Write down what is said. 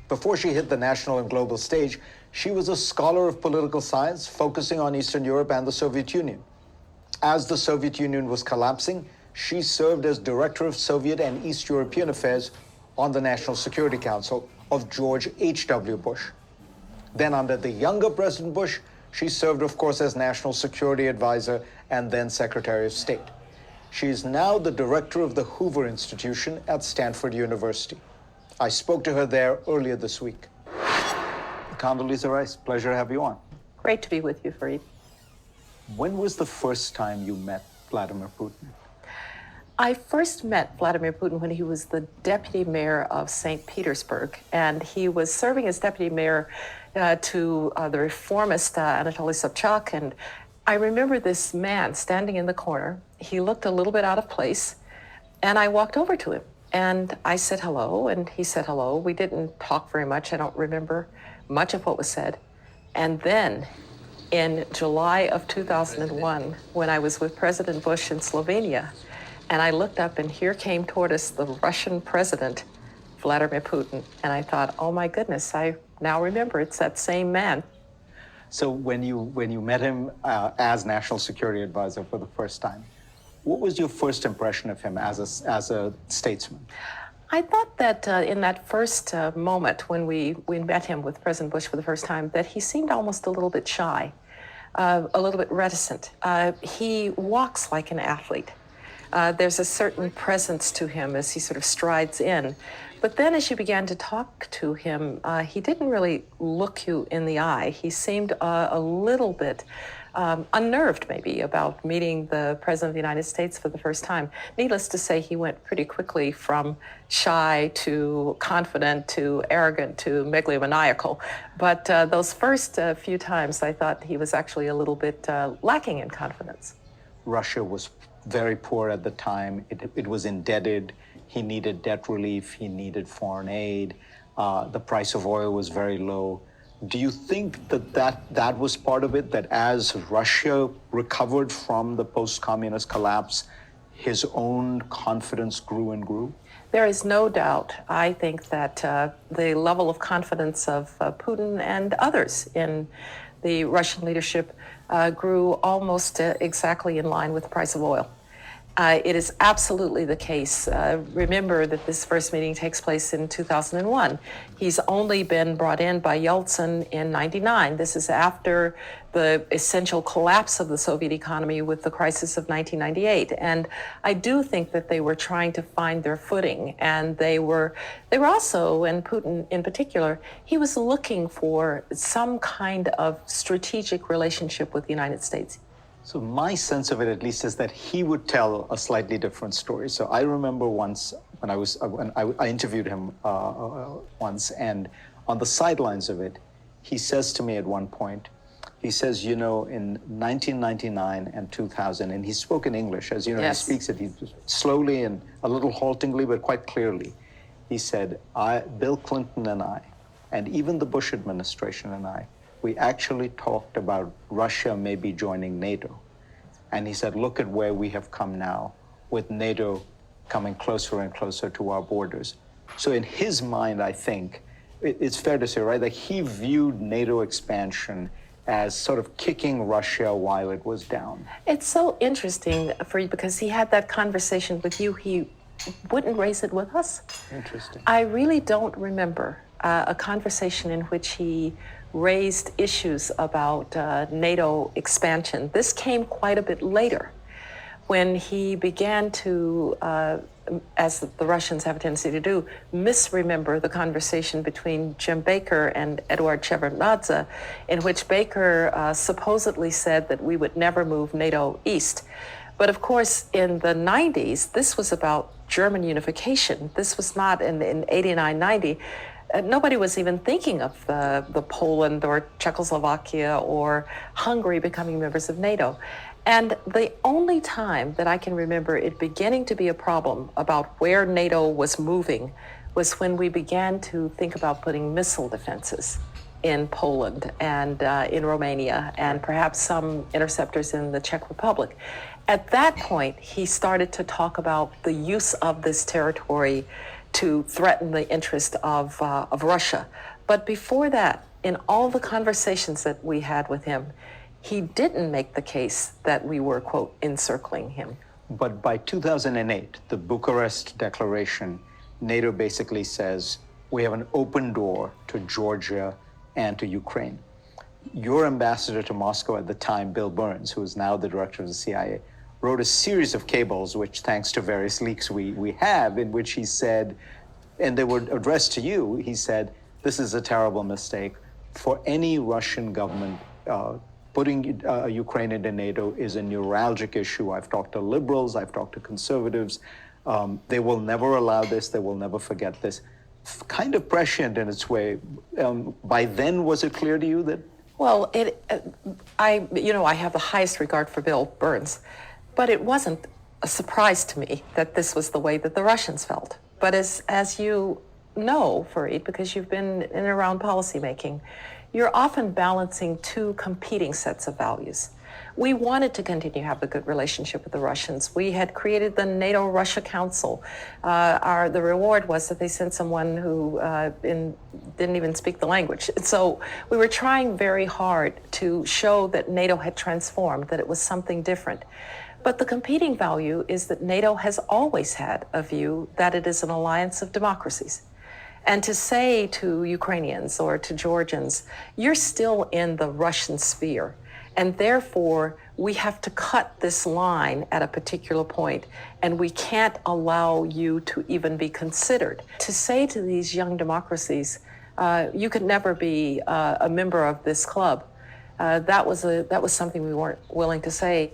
Before she hit the national and global stage, she was a scholar of political science, focusing on Eastern Europe and the Soviet Union. As the Soviet Union was collapsing, she served as director of Soviet and East European affairs on the National Security Council of George H.W. Bush. Then under the younger President Bush, she served, of course, as National Security Advisor and then Secretary of State. She is now the director of the Hoover Institution at Stanford University. I spoke to her there earlier this week. Condoleezza Rice, pleasure to have you on. Great to be with you, Fareed. When was the first time you met Vladimir Putin? I first met Vladimir Putin when he was the deputy mayor of St. Petersburg, and he was serving as deputy mayor to the reformist Anatoly Sobchak. And I remember this man standing in the corner. He looked a little bit out of place, and I walked over to him. And I said hello, and he said hello. We didn't talk very much. I don't remember much of what was said. And then in July of 2001, when I was with President Bush in Slovenia, and I looked up, and here came toward us the Russian president, Vladimir Putin. And I thought, oh my goodness, I now remember it's that same man. So when you met him as National Security Advisor for the first time, what was your first impression of him as a statesman? I thought that in that first moment when we met him with President Bush for the first time, that he seemed almost a little bit shy, a little bit reticent. He walks like an athlete. There's a certain presence to him as he sort of strides in. But then as you began to talk to him, he didn't really look you in the eye. He seemed a little bit unnerved, maybe, about meeting the President of the United States for the first time. Needless to say, he went pretty quickly from shy to confident to arrogant to megalomaniacal. But those first few times, I thought he was actually a little bit lacking in confidence. Russia was very poor at the time. It was indebted. He needed debt relief. He needed foreign aid. The price of oil was very low. Do you think that was part of it, that as Russia recovered from the post-communist collapse, his own confidence grew and grew? There is no doubt. I think that the level of confidence of Putin and others in the Russian leadership grew almost exactly in line with the price of oil. It is absolutely the case. Remember that this first meeting takes place in 2001. He's only been brought in by Yeltsin in '99. This is after the essential collapse of the Soviet economy with the crisis of 1998. And I do think that they were trying to find their footing. And they were also, and Putin in particular, he was looking for some kind of strategic relationship with the United States. So my sense of it, at least, is that he would tell a slightly different story. So I remember once when I interviewed him once, and on the sidelines of it, he says to me at one point, he says, you know, in 1999 and 2000, and he spoke in English, as you know, Yes. He speaks it slowly and a little haltingly, but quite clearly. He said, Bill Clinton and I, and even the Bush administration and I, we actually talked about Russia maybe joining NATO. And he said, look at where we have come now, with NATO coming closer and closer to our borders. So in his mind, I think, it's fair to say, right, that he viewed NATO expansion as sort of kicking Russia while it was down. It's so interesting, Fareed, because he had that conversation with you. He wouldn't raise it with us. Interesting. I really don't remember a conversation in which he raised issues about NATO expansion. This came quite a bit later, when he began to, as the Russians have a tendency to do, misremember the conversation between Jim Baker and Eduard Shevardnadze, in which Baker supposedly said that we would never move NATO east. But of course, in the 90s, this was about German unification. This was not in 89, 90. Nobody was even thinking of the Poland or Czechoslovakia or Hungary becoming members of NATO. And the only time that I can remember it beginning to be a problem about where NATO was moving was when we began to think about putting missile defenses in Poland and in Romania, and perhaps some interceptors in the Czech Republic. At that point, he started to talk about the use of this territory to threaten the interest of Russia. But before that, in all the conversations that we had with him, he didn't make the case that we were, quote, encircling him. But by 2008, the Bucharest Declaration, NATO basically says we have an open door to Georgia and to Ukraine. Your ambassador to Moscow at the time, Bill Burns, who is now the director of the CIA, wrote a series of cables, which thanks to various leaks we have, in which he said, and they were addressed to you, he said, this is a terrible mistake. For any Russian government, putting Ukraine into NATO is a neuralgic issue. I've talked to liberals, I've talked to conservatives. They will never allow this, they will never forget this. Kind of prescient in its way. By then, was it clear to you that? Well, I have the highest regard for Bill Burns, but it wasn't a surprise to me that this was the way that the Russians felt. But as you know, Fareed, because you've been in and around policymaking, you're often balancing two competing sets of values. We wanted to continue to have a good relationship with the Russians. We had created the NATO-Russia Council. The reward was that they sent someone who didn't even speak the language. So we were trying very hard to show that NATO had transformed, that it was something different. But the competing value is that NATO has always had a view that it is an alliance of democracies. And to say to Ukrainians or to Georgians, you're still in the Russian sphere, and therefore we have to cut this line at a particular point, and we can't allow you to even be considered. To say to these young democracies, you could never be a member of this club, that was something we weren't willing to say.